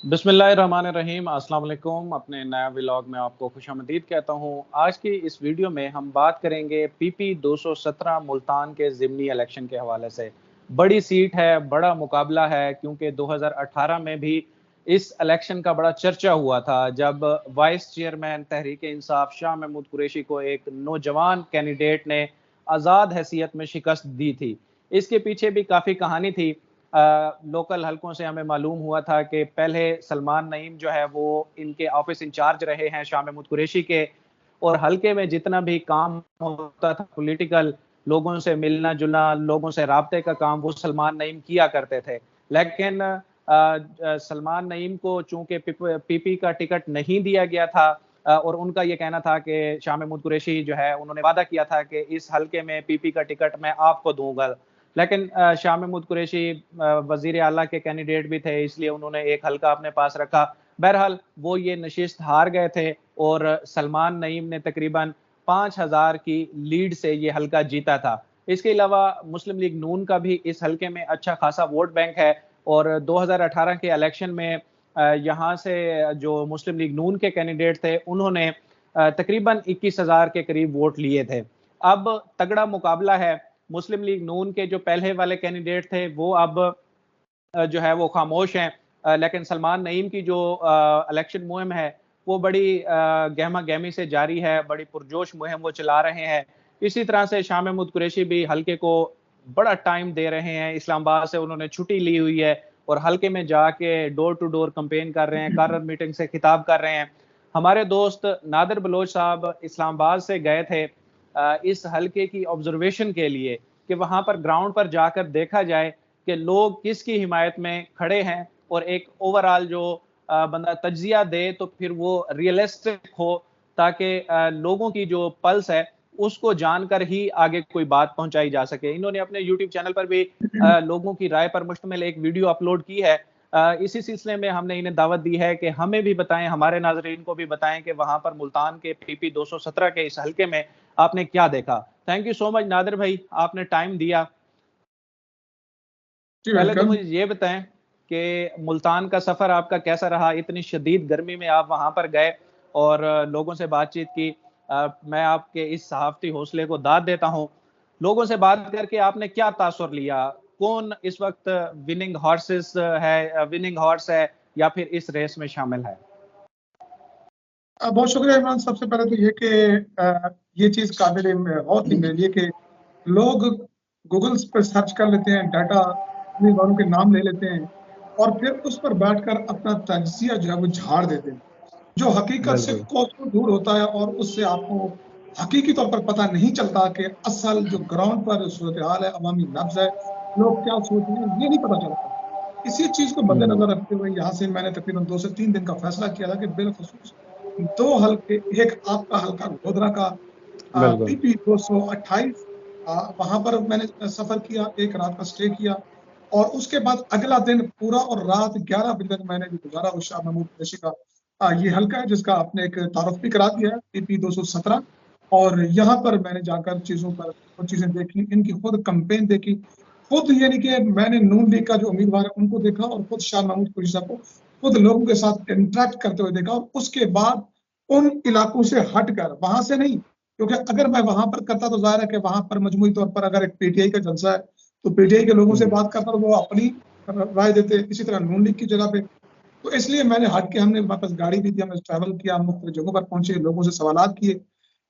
बिस्मिल्लाहिर्रहमानिर्रहीम, अस्सलाम वालेकुम। अपने नया व्लॉग में आपको खुशामदीद कहता हूँ। आज की इस वीडियो में हम बात करेंगे पीपी 217 मुल्तान के ज़िमनी इलेक्शन के हवाले से। बड़ी सीट है, बड़ा मुकाबला है, क्योंकि 2018 में भी इस इलेक्शन का बड़ा चर्चा हुआ था, जब वाइस चेयरमैन तहरीक इंसाफ शाह महमूद कुरैशी को एक नौजवान कैंडिडेट ने आज़ाद हैसियत में शिकस्त दी थी। इसके पीछे भी काफ़ी कहानी थी। लोकल हलकों से हमें मालूम हुआ था कि पहले सलमान नईम जो है वो इनके ऑफिस इंचार्ज रहे हैं शाह महमूद कुरैशी के, और हलके में जितना भी काम होता था पॉलिटिकल, लोगों से मिलना जुलना, लोगों से राब्ते का काम, वो सलमान नईम किया करते थे। लेकिन सलमान नईम को चूंकि पीपी का टिकट नहीं दिया गया था, और उनका ये कहना था कि शाह महमूद कुरैशी जो है उन्होंने वादा किया था कि इस हलके में पीपी का टिकट मैं आपको दूंगा। लेकिन शाह महमूद कुरैशी वजीर आला के कैंडिडेट भी थे, इसलिए उन्होंने एक हल्का अपने पास रखा। बहरहाल वो ये नशिस्त हार गए थे, और सलमान नईम ने तकरीबन 5000 की लीड से ये हल्का जीता था। इसके अलावा मुस्लिम लीग नून का भी इस हल्के में अच्छा खासा वोट बैंक है, और 2018 के इलेक्शन में यहाँ से जो मुस्लिम लीग नून के कैंडिडेट थे उन्होंने तकरीबन 21,000 के करीब वोट लिए थे। अब तगड़ा मुकाबला है। मुस्लिम लीग नून के जो पहले वाले कैंडिडेट थे वो अब जो है वो खामोश हैं, लेकिन सलमान नईम की जो इलेक्शन मुहिम है वो बड़ी गहमा गहमी से जारी है, बड़ी पुरजोश मुहिम वो चला रहे हैं। इसी तरह से शाह महमूद कुरैशी भी हल्के को बड़ा टाइम दे रहे हैं। इस्लामाबाद से उन्होंने छुट्टी ली हुई है, और हल्के में जाके डोर टू डोर कैंपेन कर रहे हैं, कारर मीटिंग से खिताब कर रहे हैं। हमारे दोस्त नादिर बलोच साहब इस्लामाबाद से गए थे इस हल्के की ऑब्जर्वेशन के लिए, कि वहां पर ग्राउंड पर जाकर देखा जाए कि लोग किसकी हिमायत में खड़े हैं, और एक ओवरऑल जो बंदा तज्जिया दे तो फिर वो रियलिस्टिक हो, ताकि लोगों की जो पल्स है उसको जानकर ही आगे कोई बात पहुंचाई जा सके। इन्होंने अपने यूट्यूब चैनल पर भी लोगों की राय पर मुश्तमिल एक वीडियो अपलोड की है। इसी सिलसिले में हमने इन्हें दावत दी है कि हमें भी बताएं, हमारे नाजरीन को भी बताएं कि वहां पर मुल्तान के पीपी 217 के इस हल्के में आपने क्या देखा। Thank you so much Nadir भाई, आपने टाइम दिया। पहले तो मुझे ये बताएं कि मुल्तान का सफर आपका कैसा रहा? इतनी शदीद गर्मी में आप वहां पर गए और लोगों से बातचीत की। मैं आपके इस सहाफती हौसले को दाद देता हूं। लोगों से बात करके आपने क्या तासुर लिया? कौन इस वक्त विनिंग हॉर्सेस है, विनिंग हॉर्स है, या फिर इस रेस में शामिल है? बहुत शुक्रिया इमरान। सबसे पहले तो ये कि ये चीज काबिल बहुत ही मेरी है कि लोग गूगल पर सर्च कर लेते हैं, डाटा उम्मीदवारों के नाम ले लेते हैं और फिर उस पर बैठकर अपना तजिया जो है वो झाड़ देते हैं, जो हकीकत से कोसों दूर होता है, और उससे आपको हकीकी तौर पर पता नहीं चलता कि असल जो ग्राउंड पर सूरत हाल है, अवामी नब्ज है, लोग क्या सोच रहे हैं, ये नहीं पता चलता। इसी चीज को मद्देनजर रखते हुए यहाँ से मैंने तकरीबन 2 से 3 दिन का फैसला किया था कि बिलखसूस 2 हल्के, एक आपका हल्का गोधरा का पीपी 228, वहां पर मैंने सफर किया, एक रात का स्टे किया, और उसके बाद अगला दिन पूरा और रात 11 बजे तक मैंने जो गुजारा वो शाह महमूद कुरैशी का ये हल्का है जिसका आपने एक तारुफ भी करा दिया है, पीपी 217। और यहाँ पर मैंने जाकर चीजों पर कुछ चीजें देखी, इनकी खुद कंपेन देखी, खुद यानी कि मैंने नून लीग का जो उम्मीदवार है उनको देखा, और खुद शाह महमूद कुरैशी साहब को खुद लोगों के साथ इंटरेक्ट करते हुए देखा। और उसके बाद उन इलाकों से हटकर, वहां से नहीं, क्योंकि अगर मैं वहां पर करता तो जाहिर है कि वहां पर मजमूई तौर पर अगर एक पीटीआई का जलसा है तो पीटीआई के लोगों से बात करता, वो अपनी राय देते, इसी तरह नून लीग की जगह पे। तो इसलिए मैंने हट के, हमने वापस गाड़ी भी थी, हमने ट्रैवल किया, मुख्तलिफ जगहों पर पहुंचे, लोगों से सवालात किए।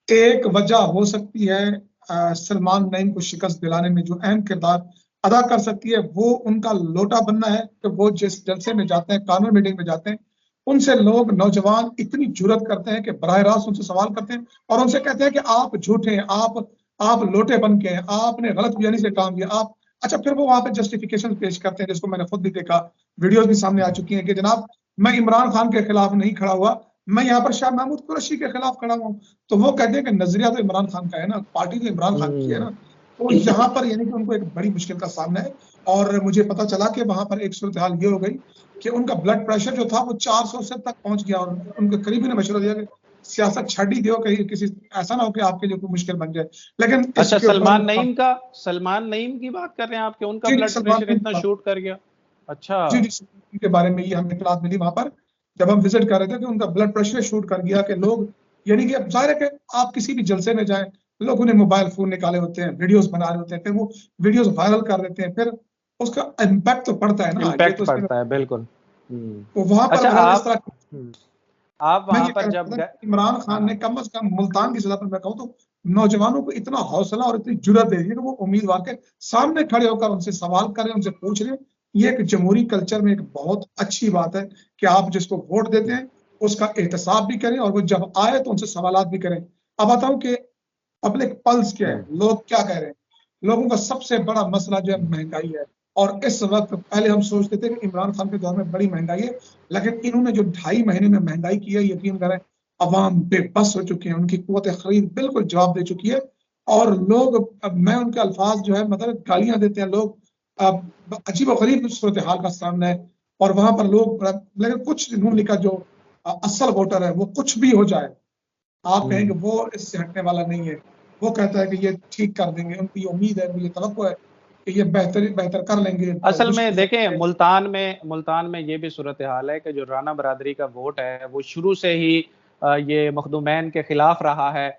एक वजह हो सकती है सलमान नईम को शिकस्त दिलाने में जो अहम किरदार अदा कर सकती है, वो उनका लोटा बनना है कि वो जिस जलसे में जाते हैं, कानून मीटिंग में जाते हैं, उनसे लोग नौजवान इतनी जुर्रत करते हैं कि बराह रास्त उनसे सवाल करते हैं और उनसे कहते हैं कि आप झूठे हैं, आप लोटे बन के हैं, आपने गलत बयानी से काम किया, आप। अच्छा, फिर वो वहां पे जस्टिफिकेशन पेश करते हैं, जिसको मैंने खुद भी देखा, वीडियोस भी सामने आ चुकी हैं कि जनाब मैं इमरान खान के खिलाफ नहीं खड़ा हुआ, मैं यहाँ पर शाह महमूद कुरैशी के खिलाफ खड़ा हुआ। तो वो कहते हैं कि नजरिया तो इमरान खान का है ना, पार्टी तो इमरान खान की है ना। तो यहाँ पर यानी कि उनको एक बड़ी मुश्किल का सामना है। और मुझे पता चला कि वहां पर एक सूरत हाल ये हो गई कि उनका ब्लड प्रेशर जो था वो 400 से तक पहुंच गया, और उनके करीबी ने मशवरा दिया कि सियासत छड़ ही दो, कहीं किसी ऐसा ना हो कि आपके लिए कोई मुश्किल बन जाए। लेकिन अच्छा, सलमान नईम की बात कर रहे हैं आपके? उनका ब्लड प्रेशर इतना शूट कर गया? अच्छा। जी जी, के बारे में ये हमें इतलात मिली वहां पर जब हम विजिट कर रहे थे कि उनका ब्लड प्रेशर शूट कर गया कि लोग, यानी कि अब जाहिर है कि आप किसी भी जलसे में जाएं, लोग उन्हें मोबाइल फोन निकाले होते हैं, वीडियोस बना रहे होते हैं, फिर वो वीडियोस वायरल कर देते हैं, फिर उसका इम्पैक्ट तो पड़ता है ना, ये इम्पैक्ट तो इसमें। पड़ता है, बिल्कुल। तो वहां पर अच्छा, बहरहाल इस तरह हम्म, आप मैं वहां ये पर कह रहा जब था कि इमरान खान ने हाँ। कम से कम मुल्तान की सतह पर मैं कहूँ तो नौजवानों को इतना हौसला और इतनी जुर्रत दे दी है कि वो उम्मीदवार के सामने खड़े होकर उनसे सवाल करें, उनसे पूछ रहे हैं। ये एक जमहूरी कल्चर में एक बहुत अच्छी बात है कि आप जिसको वोट देते हैं उसका एहतसाब भी करें और वो जब आए तो उनसे सवालात भी करें। अब बताऊं कि पब्लिक पल्स क्या है, हम्म, लोग क्या कह रहे हैं। लोगों का सबसे बड़ा मसला जो है महंगाई है। और इस वक्त पहले हम सोचते थे कि इमरान खान के दौर में बड़ी महंगाई है, लेकिन इन्होंने जो 2.5 महीने में महंगाई की है, यकीन करें अवाम बेबस हो चुके हैं, उनकी कुव्वत खरीद बिल्कुल जवाब दे चुकी है। और लोग, अब मैं उनके अल्फाज जो है मतलब गालियां देते हैं लोग, अब अजीब गरीब सूरत हाल का सामना है। और वहां पर लोग, लेकिन कुछ नून लीग का जो असल वोटर है वो कुछ भी हो जाए, आप कहेंगे हम्म। वो इससे हटने वाला नहीं है। वो कहता है कि ये ठीक कर देंगे, उनकी उम्मीद है, मुझे तवक्को है कि ये बेहतर बेहतर कर लेंगे असल मुश्किल में देखें, से। मुल्तान में ये भी सूरत हाल है कि जो राना बरादरी का वोट है वो शुरू से ही ये मखदूमैन के खिलाफ रहा है।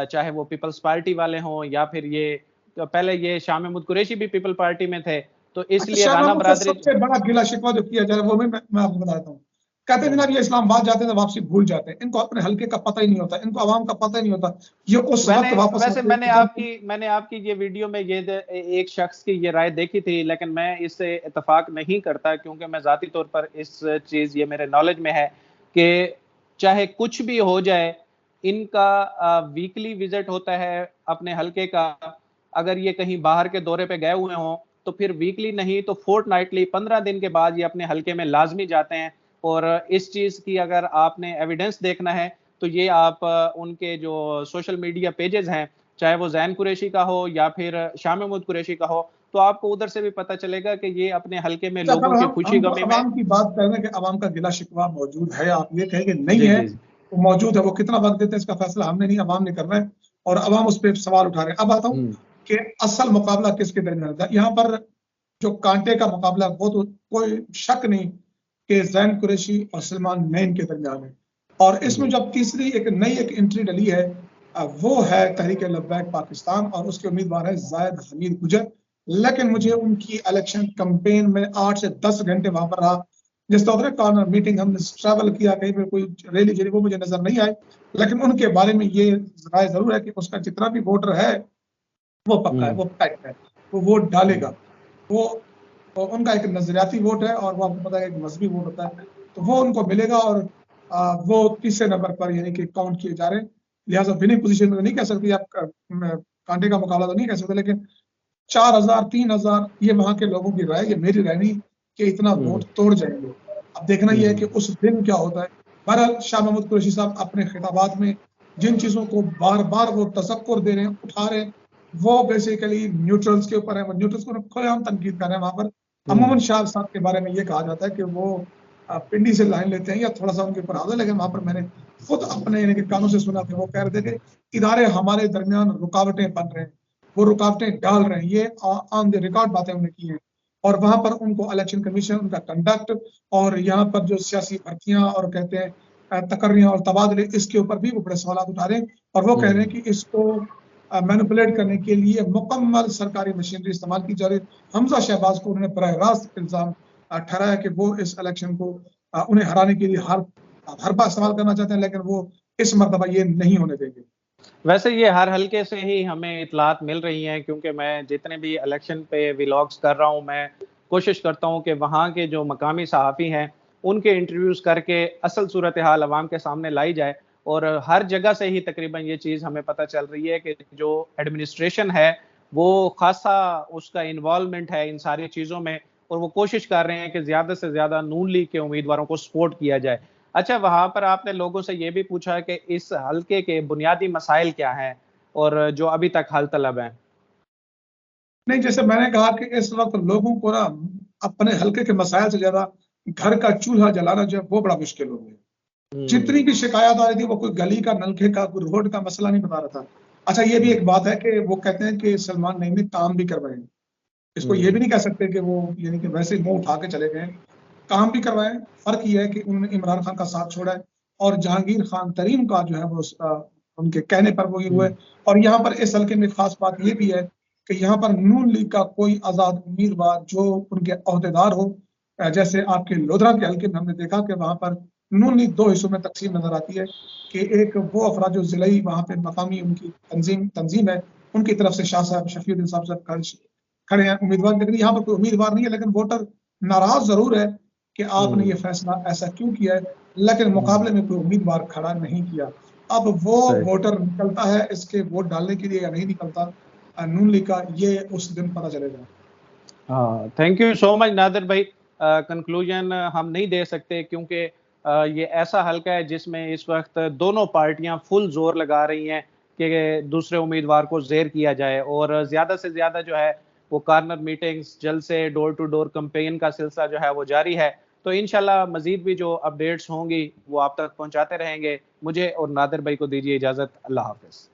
चाहे वो पीपल्स पार्टी वाले हों या फिर ये, तो पहले ये शाह महमूद कुरैशी भी पीपल पार्टी में थे, तो अच्छा, इसलिए शाह राना महमूद से बरादरी। सबसे बड़ा गिला शिकवा जो किया जा रहा है वो मैं आपको बताता हूँ। कहते हैं हम्म। जनाब ये इस्लामाबाद जाते हैं तो वापसी भूल जाते हैं, इनको अपने हल्के का पता ही नहीं होता, इनको आवाम का पता ही नहीं होता। ये उस मैंने वक्त वापस वैसे आते हैं मैंने कि जब आपकी ये वीडियो में ये एक शख्स की ये राय देखी थी, लेकिन मैं इससे इत्तेफाक नहीं करता क्योंकि मैं जाती तौर पर इस चीज ये मेरे नॉलेज में है कि चाहे कुछ भी हो जाए, इनका वीकली विजिट होता है अपने हलके का। अगर ये कहीं बाहर के दौरे पे गए हुए हों तो फिर वीकली नहीं तो फोर्टनाइटली 15 दिन के बाद ये अपने हलके में लाजमी जाते हैं। और इस चीज की अगर आपने एविडेंस देखना है तो ये आप उनके जो सोशल मीडिया पेजेस हैं, चाहे वो जैन कुरैशी का हो या फिर शाह महमूद कुरैशी का हो, तो आपको उधर से भी पता चलेगा कि ये अपने हल्के में अगर लोगों की खुशी हम तो गमी में। अवाम की बात कर रहे हैं कि अवाम का गिला शिकवा मौजूद है, आप ये कहेंगे नहीं जी है, जी। वो मौजूद है। वो कितना वक्त देते हैं इसका फैसला हमने नहीं, अवाम ने करना है। और अवाम उस पर सवाल उठा रहे हैं। अब आता हूँ हम्म। कि असल मुकाबला किसके दरमियान था यहाँ पर। जो कांटे का मुकाबला है, वो तो कोई शक नहीं कि जैन कुरैशी और सलमान नईम के दरमियान है। और इसमें हम्म। जब तीसरी एक नई एक एंट्री डली है, वो है तहरीक लब्बैक पाकिस्तान और उसके उम्मीदवार है जायद हमीद गुजर। लेकिन मुझे उनकी इलेक्शन कैंपेन में 8 से 10 घंटे वहां पर रहा, जिस तरह कॉर्नर मीटिंग हमने ट्रैवल किया, कहीं पर कोई रैली जरी, वो मुझे नजर नहीं आई। लेकिन उनके बारे में ये राय जरूर है कि उसका जितना भी वोटर है वो पक्का है, हम्म। वो पैक्ट है, वो वोट डालेगा। हम्म। वो, वो उनका एक नजरियाती वोट है और वो आपको पता है एक मजहबी वोट होता है, तो वो उनको मिलेगा। और वो तीसरे नंबर पर यानी कि काउंट किए जा रहे हैं। लिहाजा विनिंग पोजीशन में तो नहीं कह सकती आप, कांटे का मुकाबला तो नहीं कह सकते, लेकिन 4,000 3,000 ये वहां के लोगों की राय, ये मेरी राय नहीं कि इतना हम्म। वोट तोड़ जाएंगे। अब देखना यह है कि हम्म। उस दिन क्या होता है। बहरहाल शाह महमूद कुरैशी साहब अपने खिताबात में जिन चीजों को बार बार वो तजक्कुर दे रहे हैं, उठा रहे हैं, वो बेसिकली न्यूट्रल्स के ऊपर है। वो न्यूट्रल्स को खुलेआम तनकीद कर रहे हैं वहां पर। अमूमन हम्म। शाह साहब के बारे में ये कहा जाता है कि वो पिंडी से लाइन लेते हैं या थोड़ा सा उनके ऊपर आता है, लेकिन वहां पर मैंने खुद अपने यानी कि कानों से सुना कि वो कह रहे थे कि इदारे हमारे दरमियान रुकावटें बन रहे हैं, वो रुकावटें डाल रहे हैं। ये ऑन द रिकॉर्ड बातें उन्होंने की हैं। और वहां पर उनको इलेक्शन कमीशन, उनका कंडक्ट और यहाँ पर जो सियासी भर्तियां और कहते हैं तकर्रियां और तबादले, इसके ऊपर भी वो बड़े सवाल उठा रहे हैं। और वो कह रहे हैं हम्म। कि इसको मैनिपुलेट करने के लिए मुकम्मल सरकारी मशीनरी इस्तेमाल की जा रही है। हमजा शहबाज को उन्होंने बरह रास्त इल्जाम ठहराया कि वो इस इलेक्शन को उन्हें हराने के लिए हर बार इस्तेमाल करना चाहते हैं, लेकिन वो इस मरतबा ये नहीं होने देंगे। वैसे ये हर हल्के से ही हमें इतलात मिल रही हैं, क्योंकि मैं जितने भी इलेक्शन पे व्लॉग्स कर रहा हूँ, मैं कोशिश करता हूँ कि वहाँ के जो मकामी सहाफ़ी हैं उनके इंटरव्यूज़ करके असल सूरत हाल आवाम के सामने लाई जाए। और हर जगह से ही तकरीबन ये चीज़ हमें पता चल रही है कि जो एडमिनिस्ट्रेशन है वो खासा उसका इन्वॉल्वमेंट है इन सारी चीज़ों में, और वो कोशिश कर रहे हैं कि ज़्यादा से ज़्यादा नून लीग के उम्मीदवारों को सपोर्ट किया जाए। अच्छा, वहाँ पर आपने लोगों से ये भी पूछा कि इस हल्के के बुनियादी मसाइल क्या हैं और जो अभी तक हल तलब हैं? नहीं, जैसे मैंने कहा कि इस वक्त लोगों को ना अपने हल्के के मसाइल से ज्यादा घर का चूल्हा जलाना जो है वो बड़ा मुश्किल हो गया। जितनी हुँ। भी शिकायत आ रही थी वो कोई गली का, नलके का, कोई रोड का मसला नहीं बता रहा था। अच्छा, ये भी हुँ। एक बात है कि वो कहते हैं कि सलमान नईम ने काम भी करवाए हैं। इसको ये भी नहीं कह सकते कि वो यानी कि वैसे मुंह उठा के चले गए, काम भी करवाए। फर्क ये है कि उन्होंने इमरान खान का साथ छोड़ा है और जहांगीर खान तरीन का जो है वो उनके कहने पर वो ये हुए। और यहाँ पर इस हल्के में खास बात ये भी है कि यहाँ पर नून लीग का कोई आजाद उम्मीदवार जो उनके अहदेदार हो, जैसे आपके लोधरा के हल्के में हमने देखा कि वहां पर नून लीग 2 हिस्सों में तकसीम नजर आती है कि एक वो अफराद जो जिलाई वहां पे मकामी उनकी तंजीम है, उनकी तरफ से शाह साहब शफीउद्दीन साहब खड़े हैं उम्मीदवार, लेकिन यहाँ पर कोई उम्मीदवार नहीं है। लेकिन वोटर नाराज जरूर है कि आपने ये फैसला ऐसा क्यों किया है, लेकिन मुकाबले में कोई उम्मीदवार खड़ा नहीं किया। अब वो वोटर निकलता है इसके वोट डालने के लिए या नहीं निकलता नून लीग का, ये उस दिन पता चलेगा। हाँ, thank you so much Nadir भाई। कंक्लूजन हम नहीं दे सकते क्योंकि ये ऐसा हल्का है जिसमें इस वक्त दोनों पार्टियां फुल जोर लगा रही हैं कि दूसरे उम्मीदवार को ज़ेर किया जाए, और ज़्यादा से ज़्यादा जो है वो कॉर्नर मीटिंग्स, जल्द से डोर टू डोर कैंपेन का सिलसिला जो है वो जारी है। तो इंशाल्लाह मजीद भी जो अपडेट्स होंगी वो आप तक पहुंचाते रहेंगे। मुझे और नादिर भाई को दीजिए इजाज़त। अल्लाह हाफिज़।